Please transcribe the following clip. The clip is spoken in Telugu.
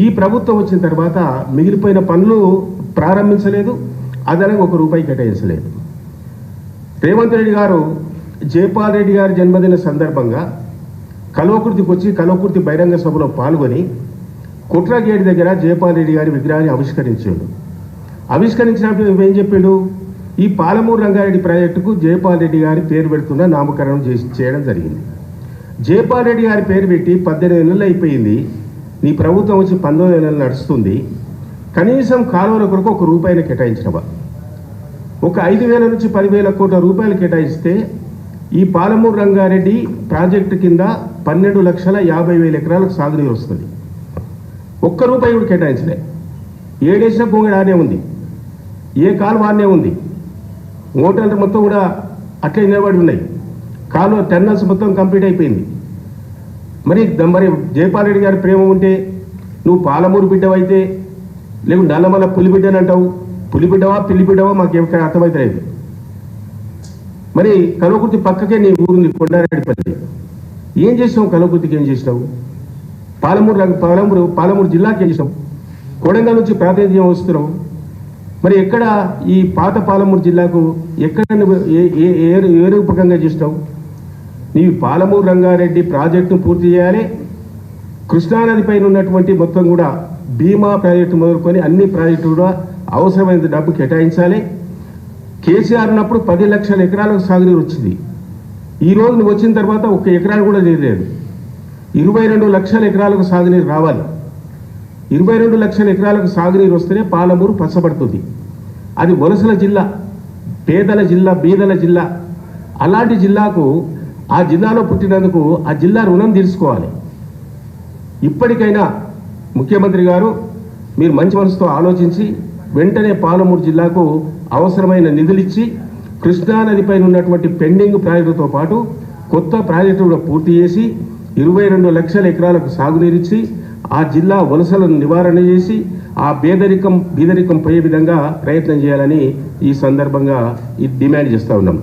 ఈ ప్రభుత్వం వచ్చిన తర్వాత మిగిలిపోయిన పనులు ప్రారంభించలేదు, అదనంగా ₹1 కేటాయించలేదు. రేవంత్ రెడ్డి గారు జైపాల్ రెడ్డి గారి జన్మదిన సందర్భంగా కల్వకుర్తికి వచ్చి కల్వకుర్తి బహిరంగ సభలో పాల్గొని కుట్రగేడి దగ్గర జైపాల్ రెడ్డి గారి విగ్రహాన్ని ఆవిష్కరించాడు. ఆవిష్కరించినప్పుడు ఏం చెప్పిండు, ఈ పాలమూరు రంగారెడ్డి ప్రాజెక్టుకు జైపాల్ రెడ్డి గారి పేరు పెడుతున్న నామకరణం చేయడం జరిగింది. జైపాల్ రెడ్డి గారి పేరు పెట్టి 18 నెలలు అయిపోయింది. నీ ప్రభుత్వం వచ్చి 19 నెలలు నడుస్తుంది. కనీసం కాలువల కొరకు ₹1 కేటాయించినవా? ఒక 5,000 నుంచి 10,000 కోట్ల రూపాయలు కేటాయిస్తే ఈ పాలమూరు రంగారెడ్డి ప్రాజెక్టు కింద 12,50,000 ఎకరాలకు సాగునీరు వస్తుంది. ₹1 కూడా కేటాయించలే. ఏడేసిన పొంగడానే ఉంది, ఏ కాలువానే ఉంది. మోటార్లు మొత్తం కూడా అట్లే నిలబడి ఉన్నాయి. కాలువ టెర్నల్స్ మొత్తం కంప్లీట్ అయిపోయింది. మరి జైపాల్ రెడ్డి గారి ప్రేమ ఉంటే నువ్వు పాలమూరు బిడ్డవైతే, లేకుంటే నల్లమల పులిబిడ్డని అంటావు. పులిబిడ్డవా పిల్లిబిడ్డవా మాకేం అర్థమవుతలేదు. మరి కల్వకుర్తి పక్కకే నీ ఊరుంది కొండారెడ్డిపల్లి. ఏం చేసినావు? కల్వకుర్తికి ఏం చేసినావు? పాలమూరు జిల్లాకి ఏం చేసినావు? కొడంగల్ నుంచి ప్రాతినిధ్యం వస్తున్నావు. మరి ఎక్కడ ఈ పాత పాలమూరు జిల్లాకు ఎక్కడ ఏ రూపకంగా చేసినావు? నీవు పాలమూరు రంగారెడ్డి ప్రాజెక్టును పూర్తి చేయాలి. కృష్ణానది పైన ఉన్నటువంటి మొత్తం కూడా భీమా ప్రాజెక్టు మొదలుకొని అన్ని ప్రాజెక్టులు కూడా అవసరమైన డబ్బు కేటాయించాలి. కేసీఆర్ ఉన్నప్పుడు 10 లక్షల ఎకరాలకు సాగునీరు వచ్చింది. ఈరోజు నువ్వు వచ్చిన తర్వాత 1 ఎకరాలు కూడా లేదు. 22 లక్షల ఎకరాలకు సాగునీరు రావాలి. 22 లక్షల ఎకరాలకు సాగునీరు వస్తేనే పాలమూరు పచ్చబడుతుంది. అది వలసల జిల్లా, పేదల జిల్లా, బీదల జిల్లా. అలాంటి జిల్లాకు, ఆ జిల్లాలో పుట్టినందుకు ఆ జిల్లా రుణం తీర్చుకోవాలి. ఇప్పటికైనా ముఖ్యమంత్రి గారు మీరు మంచి మనసుతో ఆలోచించి వెంటనే పాలమూరు జిల్లాకు అవసరమైన నిధులిచ్చి కృష్ణానదిపైన ఉన్నటువంటి పెండింగ్ ప్రాజెక్టుతో పాటు కొత్త ప్రాజెక్టు కూడా పూర్తి చేసి 22 లక్షల ఎకరాలకు సాగునీరిచ్చి ఆ జిల్లా వలసలను నివారణ చేసి ఆ బీదరికం పోయే విధంగా ప్రయత్నం చేయాలని ఈ సందర్భంగా డిమాండ్ చేస్తూ ఉన్నాం.